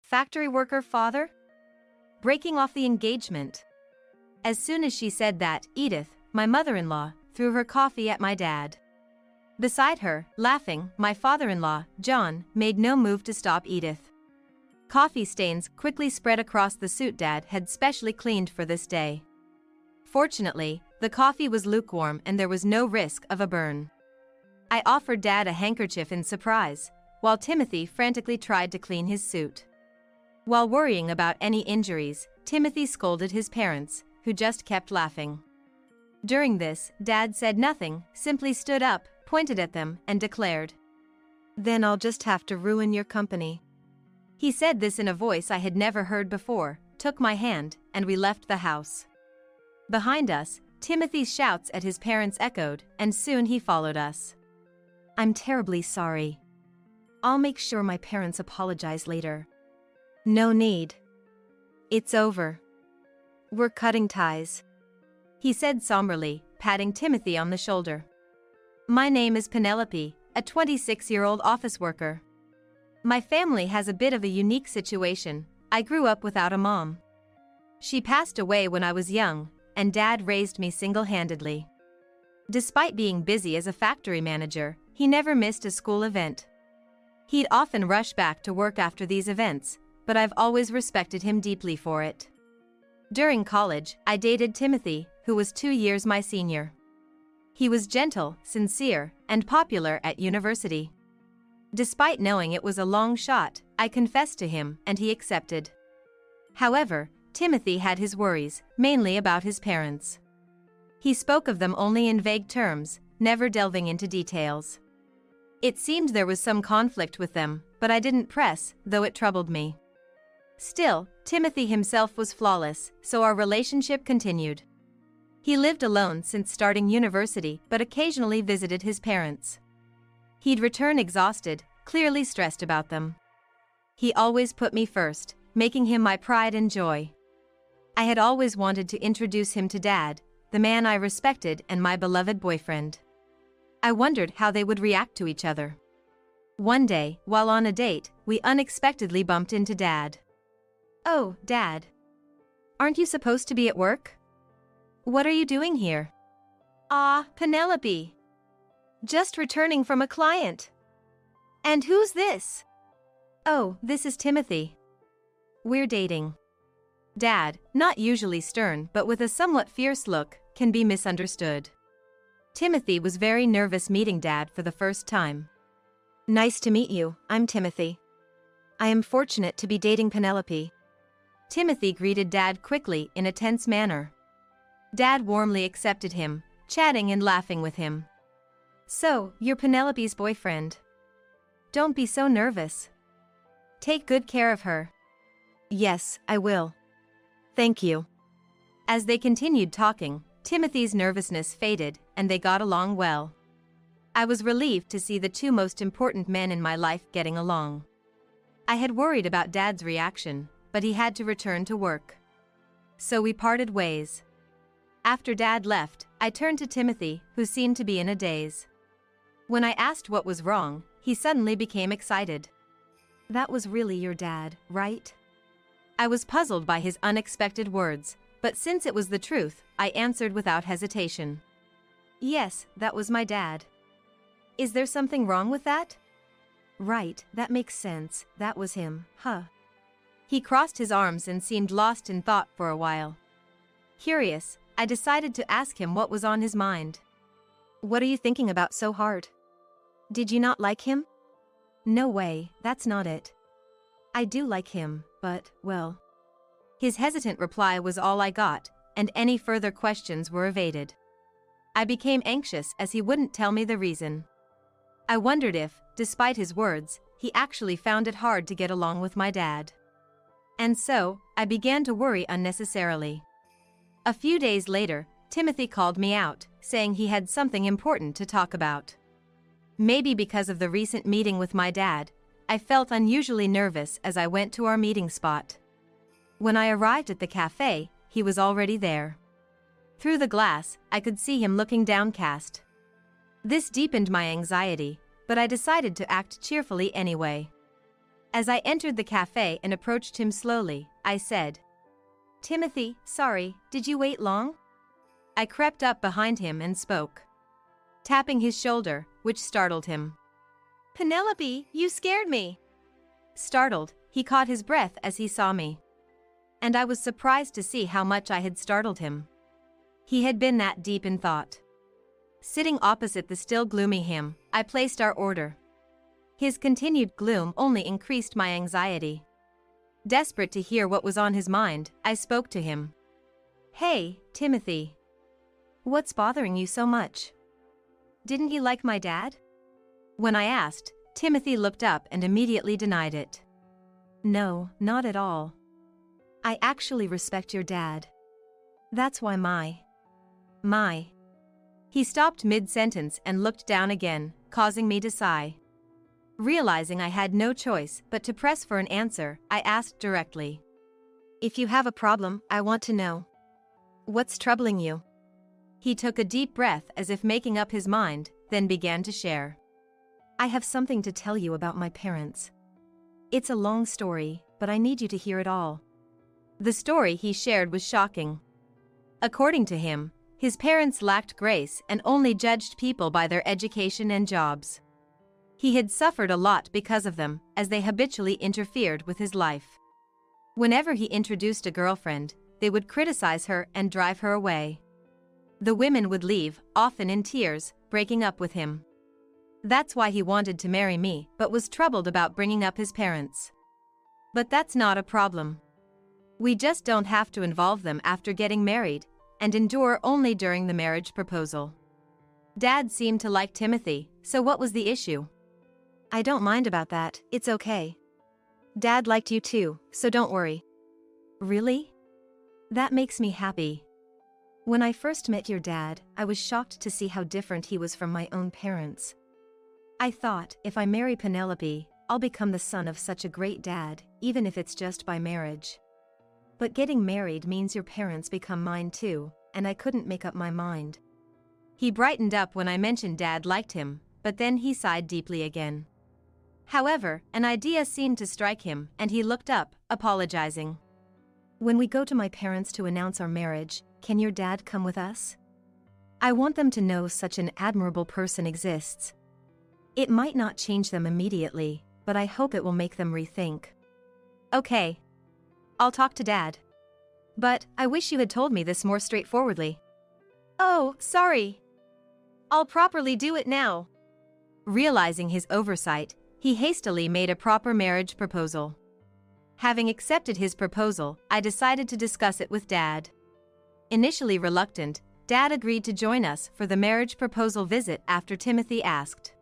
Factory worker father? Breaking off the engagement. As soon as she said that, Edith, my mother-in-law, threw her coffee at my dad. Beside her, laughing, my father-in-law, John, made no move to stop Edith. Coffee stains quickly spread across the suit Dad had specially cleaned for this day. Fortunately, the coffee was lukewarm and there was no risk of a burn. I offered Dad a handkerchief in surprise, while Timothy frantically tried to clean his suit. While worrying about any injuries, Timothy scolded his parents, who just kept laughing. During this, Dad said nothing, simply stood up, pointed at them, and declared, "Then I'll just have to ruin your company." He said this in a voice I had never heard before, took my hand, and we left the house. Behind us, Timothy's shouts at his parents echoed, and soon he followed us. "I'm terribly sorry. I'll make sure my parents apologize later." "No need. It's over. We're cutting ties," he said somberly, patting Timothy on the shoulder. "My name is Penelope, a 26-year-old office worker. My family has a bit of a unique situation. I grew up without a mom. She passed away when I was young, and Dad raised me single-handedly. Despite being busy as a factory manager, he never missed a school event. He'd often rush back to work after these events, but I've always respected him deeply for it. During college, I dated Timothy, who was 2 years my senior. He was gentle, sincere, and popular at university. Despite knowing it was a long shot, I confessed to him, and he accepted. However, Timothy had his worries, mainly about his parents. He spoke of them only in vague terms, never delving into details. It seemed there was some conflict with them, but I didn't press, though it troubled me. Still, Timothy himself was flawless, so our relationship continued. He lived alone since starting university, but occasionally visited his parents. He'd return exhausted, clearly stressed about them. He always put me first, making him my pride and joy. I had always wanted to introduce him to Dad, the man I respected and my beloved boyfriend. I wondered how they would react to each other. One day, while on a date, we unexpectedly bumped into Dad. "Oh, Dad. Aren't you supposed to be at work? What are you doing here?" "Ah, Penelope. Just returning from a client." "And who's this?" "Oh, this is Timothy. We're dating." Dad, not usually stern but with a somewhat fierce look, can be misunderstood. Timothy was very nervous meeting Dad for the first time. "Nice to meet you, I'm Timothy. I am fortunate to be dating Penelope." Timothy greeted Dad quickly in a tense manner. Dad warmly accepted him, chatting and laughing with him. "So, you're Penelope's boyfriend. Don't be so nervous. Take good care of her." "Yes, I will. Thank you." As they continued talking, Timothy's nervousness faded, and they got along well. I was relieved to see the two most important men in my life getting along. I had worried about Dad's reaction, but he had to return to work. So we parted ways. After Dad left, I turned to Timothy, who seemed to be in a daze. When I asked what was wrong, he suddenly became excited. "That was really your dad, right?" I was puzzled by his unexpected words, but since it was the truth, I answered without hesitation. "Yes, that was my dad." "Is there something wrong with that?" "Right, that makes sense, that was him, huh?" He crossed his arms and seemed lost in thought for a while. Curious, I decided to ask him what was on his mind. "What are you thinking about so hard? Did you not like him?" "No way, that's not it. I do like him, but, well." His hesitant reply was all I got, and any further questions were evaded. I became anxious as he wouldn't tell me the reason. I wondered if, despite his words, he actually found it hard to get along with my dad. And so, I began to worry unnecessarily. A few days later, Timothy called me out, saying he had something important to talk about. Maybe because of the recent meeting with my dad, I felt unusually nervous as I went to our meeting spot. When I arrived at the cafe, he was already there. Through the glass, I could see him looking downcast. This deepened my anxiety, but I decided to act cheerfully anyway. As I entered the cafe and approached him slowly, I said, "Timothy, sorry, did you wait long?" I crept up behind him and spoke, tapping his shoulder, which startled him. "Penelope, you scared me." Startled, he caught his breath as he saw me. And I was surprised to see how much I had startled him. He had been that deep in thought. Sitting opposite the still gloomy him, I placed our order. His continued gloom only increased my anxiety. Desperate to hear what was on his mind, I spoke to him. "Hey, Timothy. What's bothering you so much? Didn't you like my dad?" When I asked, Timothy looked up and immediately denied it. "No, not at all. I actually respect your dad. That's why my. He stopped mid-sentence and looked down again, causing me to sigh. Realizing I had no choice but to press for an answer, I asked directly. "If you have a problem, I want to know. What's troubling you?" He took a deep breath as if making up his mind, then began to share. "I have something to tell you about my parents. It's a long story, but I need you to hear it all." The story he shared was shocking. According to him, his parents lacked grace and only judged people by their education and jobs. He had suffered a lot because of them, as they habitually interfered with his life. Whenever he introduced a girlfriend, they would criticize her and drive her away. The women would leave, often in tears, breaking up with him. That's why he wanted to marry me, but was troubled about bringing up his parents. But that's not a problem. We just don't have to involve them after getting married, and endure only during the marriage proposal. Dad seemed to like Timothy, so what was the issue? "I don't mind about that, it's okay. Dad liked you too, so don't worry." "Really? That makes me happy. When I first met your dad, I was shocked to see how different he was from my own parents. I thought, if I marry Penelope, I'll become the son of such a great dad, even if it's just by marriage. But getting married means your parents become mine too, and I couldn't make up my mind." He brightened up when I mentioned Dad liked him, but then he sighed deeply again. However, an idea seemed to strike him, and he looked up, apologizing. "When we go to my parents to announce our marriage, can your dad come with us? I want them to know such an admirable person exists. It might not change them immediately, but I hope it will make them rethink." "Okay. I'll talk to Dad. But I wish you had told me this more straightforwardly." "Oh, sorry. I'll properly do it now." Realizing his oversight, he hastily made a proper marriage proposal. Having accepted his proposal, I decided to discuss it with Dad. Initially reluctant, Dad agreed to join us for the marriage proposal visit after Timothy asked.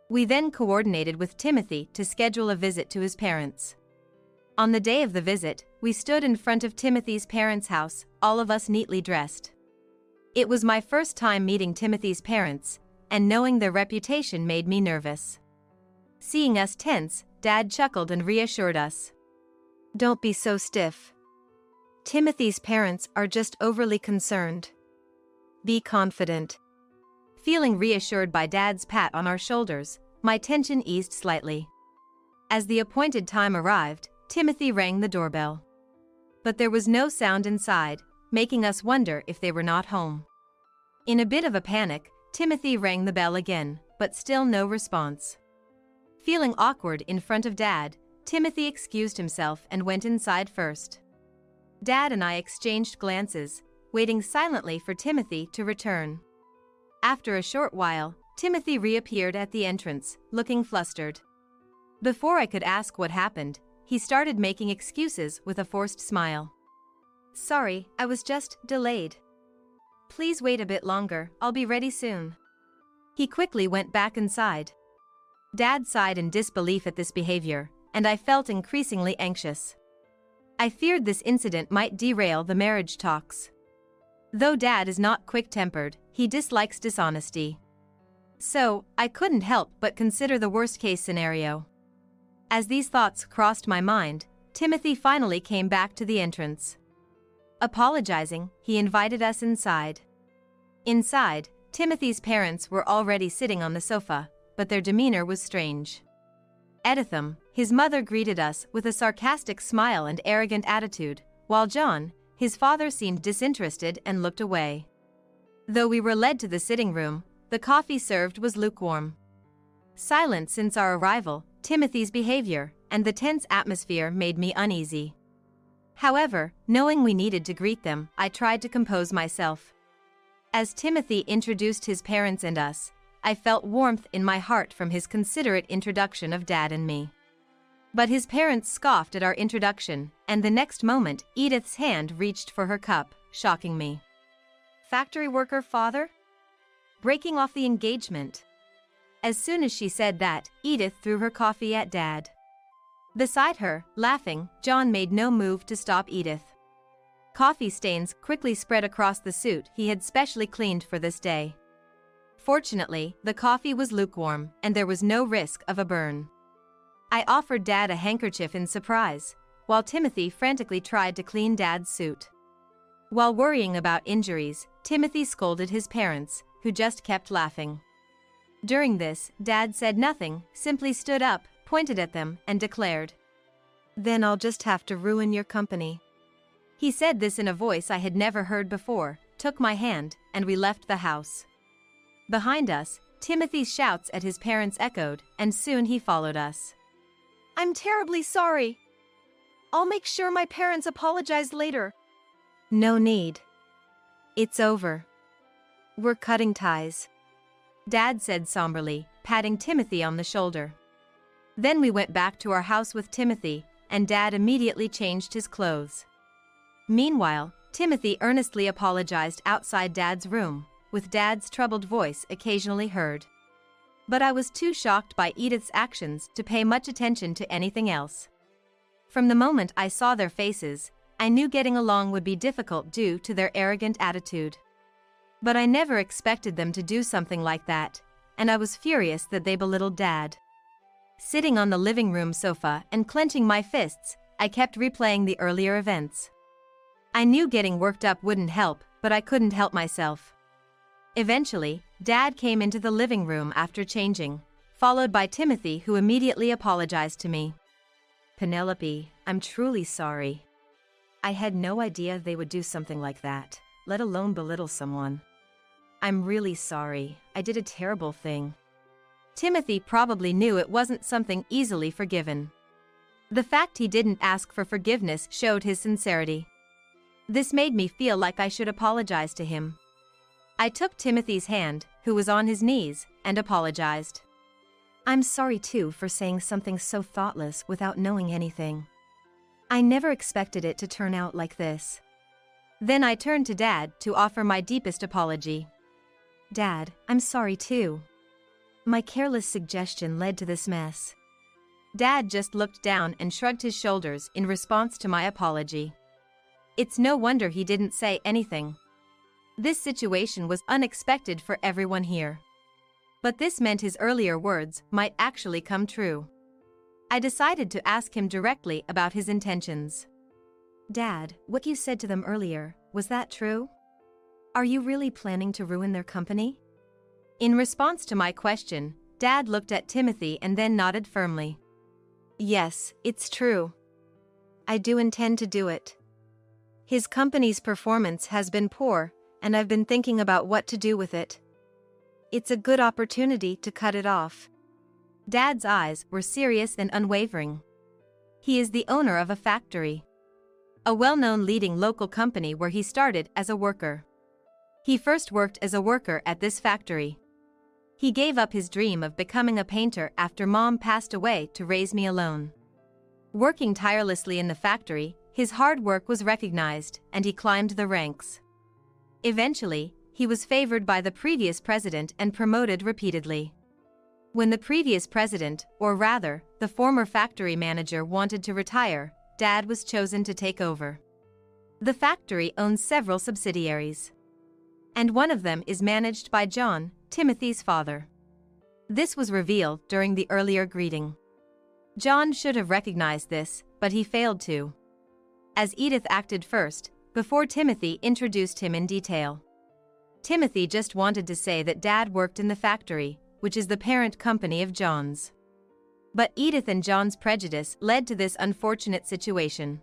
We then coordinated with Timothy to schedule a visit to his parents. On the day of the visit, we stood in front of Timothy's parents' house, all of us neatly dressed. It was my first time meeting Timothy's parents, and knowing their reputation made me nervous. Seeing us tense, Dad chuckled and reassured us. "Don't be so stiff. Timothy's parents are just overly concerned. Be confident." Feeling reassured by Dad's pat on our shoulders, my tension eased slightly. As the appointed time arrived, Timothy rang the doorbell. But there was no sound inside, making us wonder if they were not home. In a bit of a panic, Timothy rang the bell again, but still no response. Feeling awkward in front of Dad, Timothy excused himself and went inside first. Dad and I exchanged glances, waiting silently for Timothy to return. After a short while, Timothy reappeared at the entrance, looking flustered. Before I could ask what happened, he started making excuses with a forced smile. "Sorry, I was just delayed. Please wait a bit longer, I'll be ready soon." He quickly went back inside. Dad sighed in disbelief at this behavior, and I felt increasingly anxious. I feared this incident might derail the marriage talks. Though Dad is not quick-tempered, he dislikes dishonesty. So, I couldn't help but consider the worst-case scenario. As these thoughts crossed my mind, Timothy finally came back to the entrance. Apologizing, he invited us inside. Inside, Timothy's parents were already sitting on the sofa, but their demeanor was strange. Editham, his mother greeted us with a sarcastic smile and arrogant attitude, while John, his father, seemed disinterested and looked away. Though we were led to the sitting room, the coffee served was lukewarm. Silent since our arrival, Timothy's behavior, and the tense atmosphere made me uneasy. However, knowing we needed to greet them, I tried to compose myself. As Timothy introduced his parents and us, I felt warmth in my heart from his considerate introduction of Dad and me. But his parents scoffed at our introduction, and the next moment Edith's hand reached for her cup, shocking me. Factory worker father? Breaking off the engagement. As soon as she said that, Edith threw her coffee at Dad. Beside her, laughing, John made no move to stop Edith. Coffee stains quickly spread across the suit he had specially cleaned for this day. Fortunately, the coffee was lukewarm, and there was no risk of a burn. I offered Dad a handkerchief in surprise, while Timothy frantically tried to clean Dad's suit. While worrying about injuries, Timothy scolded his parents, who just kept laughing. During this, Dad said nothing, simply stood up, pointed at them, and declared, "Then I'll just have to ruin your company." He said this in a voice I had never heard before, took my hand, and we left the house. Behind us, Timothy's shouts at his parents echoed, and soon he followed us. "I'm terribly sorry. I'll make sure my parents apologize later." "No need. It's over. We're cutting ties," Dad said somberly, patting Timothy on the shoulder. Then we went back to our house with Timothy, and Dad immediately changed his clothes. Meanwhile, Timothy earnestly apologized outside Dad's room, with Dad's troubled voice occasionally heard. But I was too shocked by Edith's actions to pay much attention to anything else. From the moment I saw their faces, I knew getting along would be difficult due to their arrogant attitude. But I never expected them to do something like that, and I was furious that they belittled Dad. Sitting on the living room sofa and clenching my fists, I kept replaying the earlier events. I knew getting worked up wouldn't help, but I couldn't help myself. Eventually, Dad came into the living room after changing, followed by Timothy, who immediately apologized to me. "Penelope, I'm truly sorry. I had no idea they would do something like that, let alone belittle someone. I'm really sorry, I did a terrible thing." Timothy probably knew it wasn't something easily forgiven. The fact he didn't ask for forgiveness showed his sincerity. This made me feel like I should apologize to him. I took Timothy's hand, who was on his knees, and apologized. "I'm sorry too for saying something so thoughtless without knowing anything. I never expected it to turn out like this." Then I turned to Dad to offer my deepest apology. "Dad, I'm sorry too. My careless suggestion led to this mess." Dad just looked down and shrugged his shoulders in response to my apology. It's no wonder he didn't say anything. This situation was unexpected for everyone here. But this meant his earlier words might actually come true. I decided to ask him directly about his intentions. "Dad, what you said to them earlier, was that true? Are you really planning to ruin their company?" In response to my question, Dad looked at Timothy and then nodded firmly. "Yes, it's true. I do intend to do it. His company's performance has been poor, and I've been thinking about what to do with it. It's a good opportunity to cut it off." Dad's eyes were serious and unwavering. He is the owner of a factory, a well-known leading local company where he started as a worker. He first worked as a worker at this factory. He gave up his dream of becoming a painter after Mom passed away to raise me alone. Working tirelessly in the factory, his hard work was recognized, and he climbed the ranks. Eventually, he was favored by the previous president and promoted repeatedly. When the previous president, or rather, the former factory manager, wanted to retire, Dad was chosen to take over. The factory owns several subsidiaries, and one of them is managed by John, Timothy's father. This was revealed during the earlier greeting. John should have recognized this, but he failed to, as Edith acted first, before Timothy introduced him in detail. Timothy just wanted to say that Dad worked in the factory, which is the parent company of John's. But Edith and John's prejudice led to this unfortunate situation.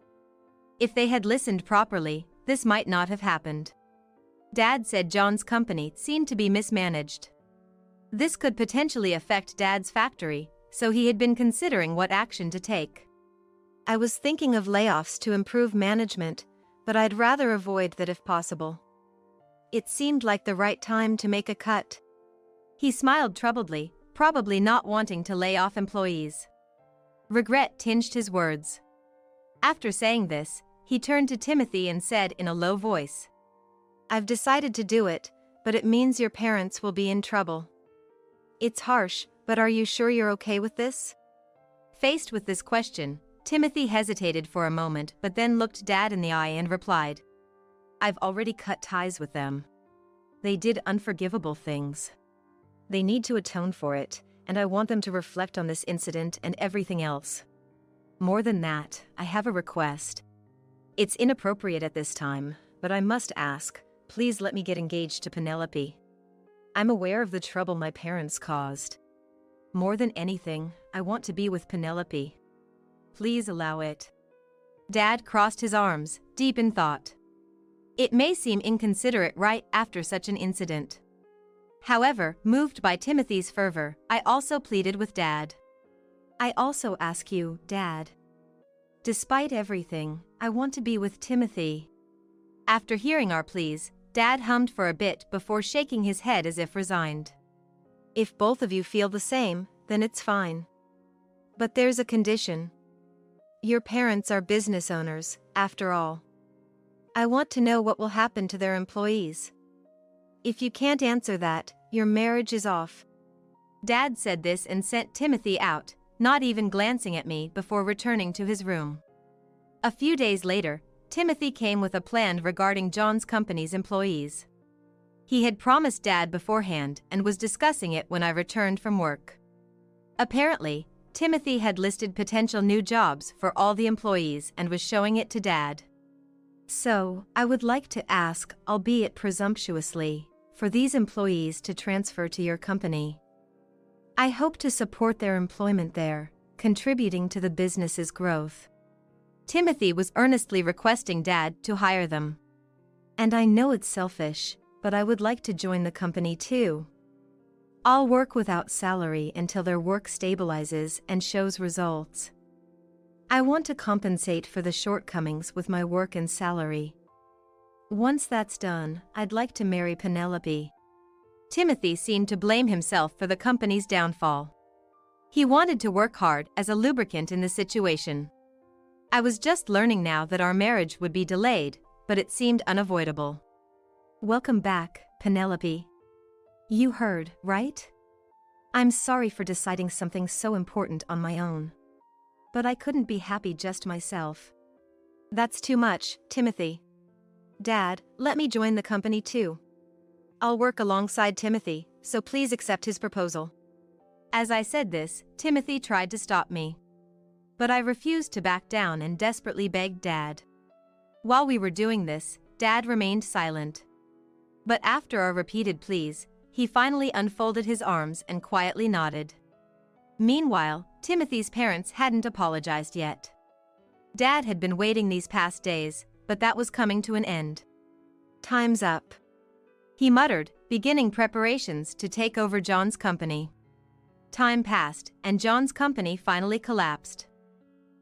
If they had listened properly, this might not have happened. Dad said John's company seemed to be mismanaged. This could potentially affect Dad's factory, so he had been considering what action to take. I was thinking of layoffs to improve management, but I'd rather avoid that if possible. It seemed like the right time to make a cut. He smiled troubledly, probably not wanting to lay off employees. Regret tinged his words. After saying this, he turned to Timothy and said in a low voice, "I've decided to do it, but it means your parents will be in trouble. It's harsh, but are you sure you're okay with this?" Faced with this question, Timothy hesitated for a moment but then looked Dad in the eye and replied, "I've already cut ties with them. They did unforgivable things. They need to atone for it, and I want them to reflect on this incident and everything else. More than that, I have a request. It's inappropriate at this time, but I must ask, please let me get engaged to Penelope. I'm aware of the trouble my parents caused. More than anything, I want to be with Penelope. Please allow it." Dad crossed his arms, deep in thought. It may seem inconsiderate right after such an incident. However, moved by Timothy's fervor, I also pleaded with Dad. "I also ask you, Dad. Despite everything, I want to be with Timothy." After hearing our pleas, Dad hummed for a bit before shaking his head as if resigned. "If both of you feel the same, then it's fine. But there's a condition. Your parents are business owners, after all. I want to know what will happen to their employees. If you can't answer that, your marriage is off." Dad said this and sent Timothy out, not even glancing at me before returning to his room. A few days later, Timothy came with a plan regarding John's company's employees. He had promised Dad beforehand and was discussing it when I returned from work. Apparently, Timothy had listed potential new jobs for all the employees and was showing it to Dad. "So, I would like to ask, albeit presumptuously, for these employees to transfer to your company. I hope to support their employment there, contributing to the business's growth." Timothy was earnestly requesting Dad to hire them. "And I know it's selfish, but I would like to join the company too. I'll work without salary until their work stabilizes and shows results. I want to compensate for the shortcomings with my work and salary. Once that's done, I'd like to marry Penelope." Timothy seemed to blame himself for the company's downfall. He wanted to work hard as a lubricant in the situation. I was just learning now that our marriage would be delayed, but it seemed unavoidable. "Welcome back, Penelope. You heard, right? I'm sorry for deciding something so important on my own. But I couldn't be happy just myself." "That's too much, Timothy. Dad, let me join the company too. I'll work alongside Timothy, so please accept his proposal." As I said this, Timothy tried to stop me. But I refused to back down and desperately begged Dad. While we were doing this, Dad remained silent. But after our repeated pleas, he finally unfolded his arms and quietly nodded. Meanwhile, Timothy's parents hadn't apologized yet. Dad had been waiting these past days, but that was coming to an end. "Time's up," he muttered, beginning preparations to take over John's company. Time passed, and John's company finally collapsed.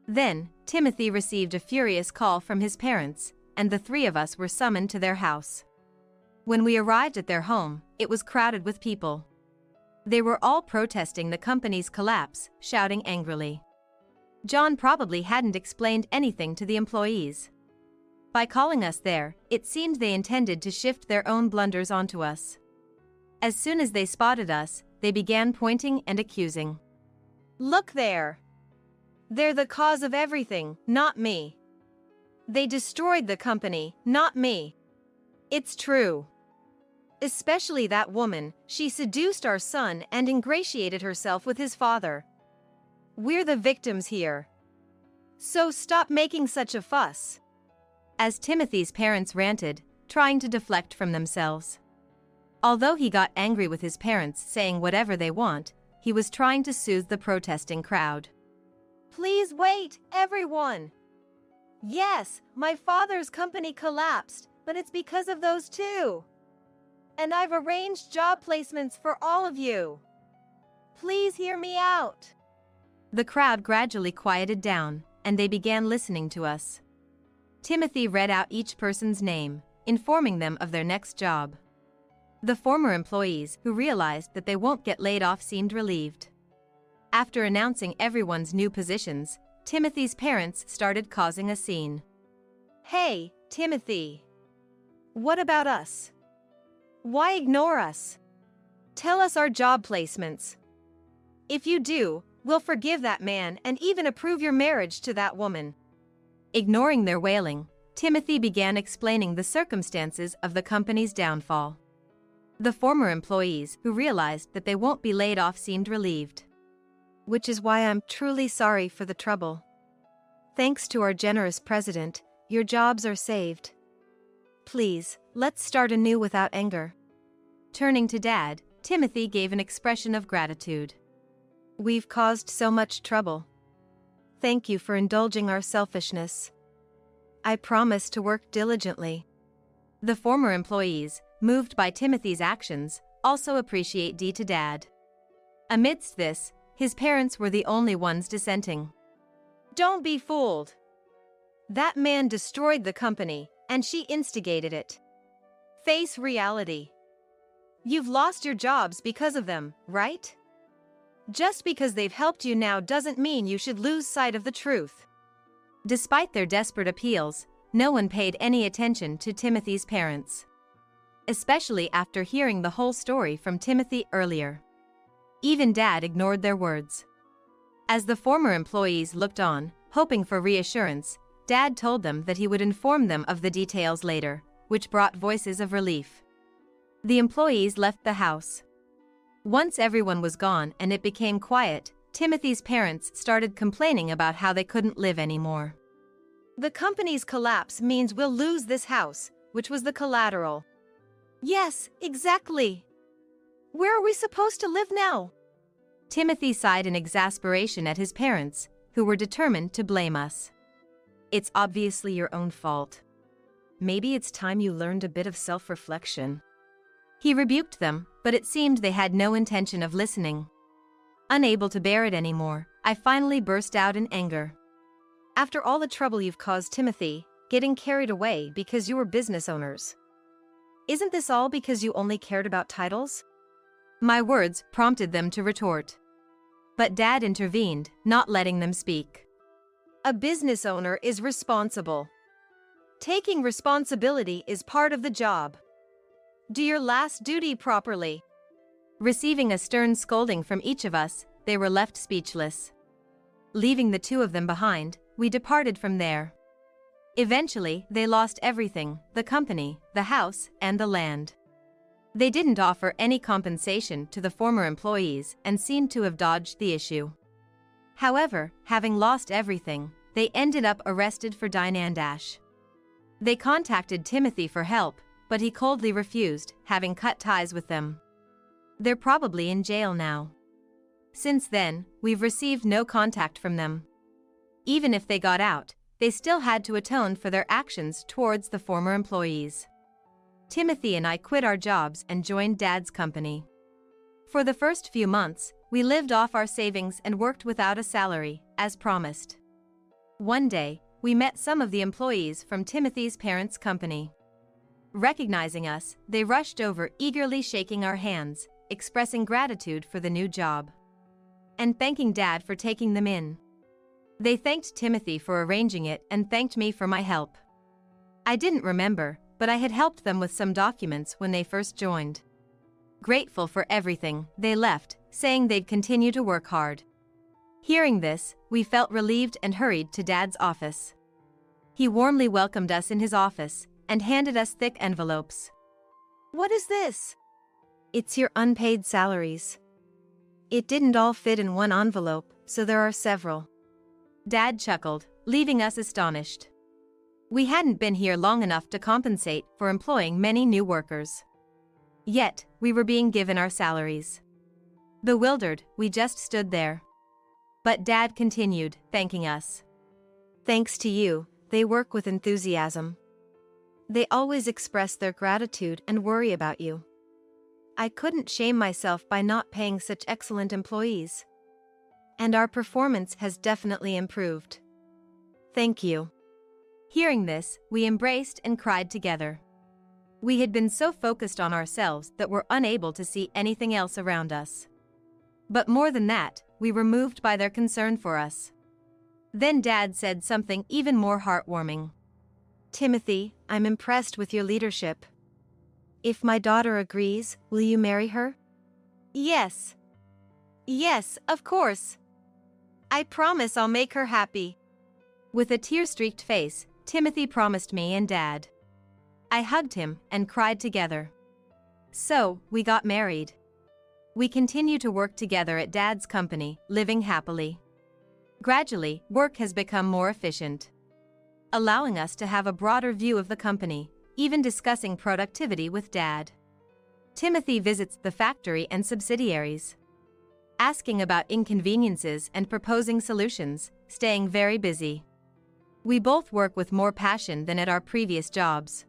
Then, Timothy received a furious call from his parents, and the three of us were summoned to their house. When we arrived at their home, it was crowded with people. They were all protesting the company's collapse, shouting angrily. John probably hadn't explained anything to the employees. By calling us there, it seemed they intended to shift their own blunders onto us. As soon as they spotted us, they began pointing and accusing. "Look there! They're the cause of everything, not me. They destroyed the company, not me. It's true. Especially that woman, she seduced our son and ingratiated herself with his father. We're the victims here. So stop making such a fuss." As Timothy's parents ranted, trying to deflect from themselves. Although he got angry with his parents saying whatever they want, he was trying to soothe the protesting crowd. Please wait, everyone. Yes, my father's company collapsed, but it's because of those two. And I've arranged job placements for all of you. Please hear me out. The crowd gradually quieted down, and they began listening to us. Timothy read out each person's name, informing them of their next job. The former employees, who realized that they won't get laid off, seemed relieved. After announcing everyone's new positions, Timothy's parents started causing a scene. Hey, Timothy. What about us? Why ignore us? Tell us our job placements. If you do, we'll forgive that man and even approve your marriage to that woman. Ignoring their wailing, Timothy began explaining the circumstances of the company's downfall. The former employees, who realized that they won't be laid off, seemed relieved. Which is why I'm truly sorry for the trouble. Thanks to our generous president, your jobs are saved. Please, let's start anew without anger. Turning to Dad, Timothy gave an expression of gratitude. We've caused so much trouble. Thank you for indulging our selfishness. I promise to work diligently. The former employees, moved by Timothy's actions, also appreciate to Dad. Amidst this, his parents were the only ones dissenting. Don't be fooled. That man destroyed the company, and she instigated it. Face reality. You've lost your jobs because of them, right? Just because they've helped you now doesn't mean you should lose sight of the truth. Despite their desperate appeals, no one paid any attention to Timothy's parents. Especially after hearing the whole story from Timothy earlier. Even Dad ignored their words. As the former employees looked on, hoping for reassurance, Dad told them that he would inform them of the details later, which brought voices of relief. The employees left the house. Once everyone was gone and it became quiet, Timothy's parents started complaining about how they couldn't live anymore. The company's collapse means we'll lose this house, which was the collateral. Yes, exactly. Where are we supposed to live now? Timothy sighed in exasperation at his parents, who were determined to blame us. It's obviously your own fault. Maybe it's time you learned a bit of self-reflection. He rebuked them, but it seemed they had no intention of listening. Unable to bear it anymore, I finally burst out in anger. After all the trouble you've caused Timothy, getting carried away because you were business owners. Isn't this all because you only cared about titles? My words prompted them to retort. But Dad intervened, not letting them speak. A business owner is responsible. Taking responsibility is part of the job. Do your last duty properly. Receiving a stern scolding from each of us, they were left speechless. Leaving the two of them behind, we departed from there. Eventually, they lost everything: the company, the house, and the land. They didn't offer any compensation to the former employees and seemed to have dodged the issue. However, having lost everything, they ended up arrested for Dash. They contacted Timothy for help, but he coldly refused, having cut ties with them. They're probably in jail now. Since then, we've received no contact from them. Even if they got out, they still had to atone for their actions towards the former employees. Timothy and I quit our jobs and joined Dad's company. For the first few months, we lived off our savings and worked without a salary, as promised. One day, we met some of the employees from Timothy's parents' company. Recognizing us, they rushed over, eagerly shaking our hands, expressing gratitude for the new job. And thanking Dad for taking them in. They thanked Timothy for arranging it and thanked me for my help. I didn't remember, but I had helped them with some documents when they first joined. Grateful for everything, they left, saying they'd continue to work hard. Hearing this, we felt relieved and hurried to Dad's office. He warmly welcomed us in his office and handed us thick envelopes. What is this? It's your unpaid salaries. It didn't all fit in one envelope, so there are several. Dad chuckled, leaving us astonished. We hadn't been here long enough to compensate for employing many new workers. Yet, we were being given our salaries. Bewildered, we just stood there. But Dad continued, thanking us. Thanks to you, they work with enthusiasm. They always express their gratitude and worry about you. I couldn't shame myself by not paying such excellent employees. And our performance has definitely improved. Thank you. Hearing this, we embraced and cried together. We had been so focused on ourselves that we're unable to see anything else around us. But more than that, we were moved by their concern for us. Then Dad said something even more heartwarming. Timothy, I'm impressed with your leadership. If my daughter agrees, will you marry her? Yes. Yes, of course. I promise I'll make her happy. With a tear-streaked face, Timothy promised me and Dad. I hugged him and cried together. So, we got married. We continue to work together at Dad's company, living happily. Gradually, work has become more efficient, allowing us to have a broader view of the company, even discussing productivity with Dad. Timothy visits the factory and subsidiaries, asking about inconveniences and proposing solutions, staying very busy. We both work with more passion than at our previous jobs.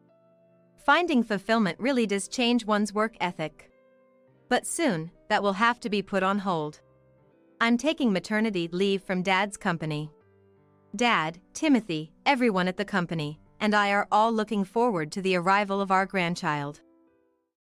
Finding fulfillment really does change one's work ethic. But soon, that will have to be put on hold. I'm taking maternity leave from Dad's company. Dad, Timothy, everyone at the company, and I are all looking forward to the arrival of our grandchild.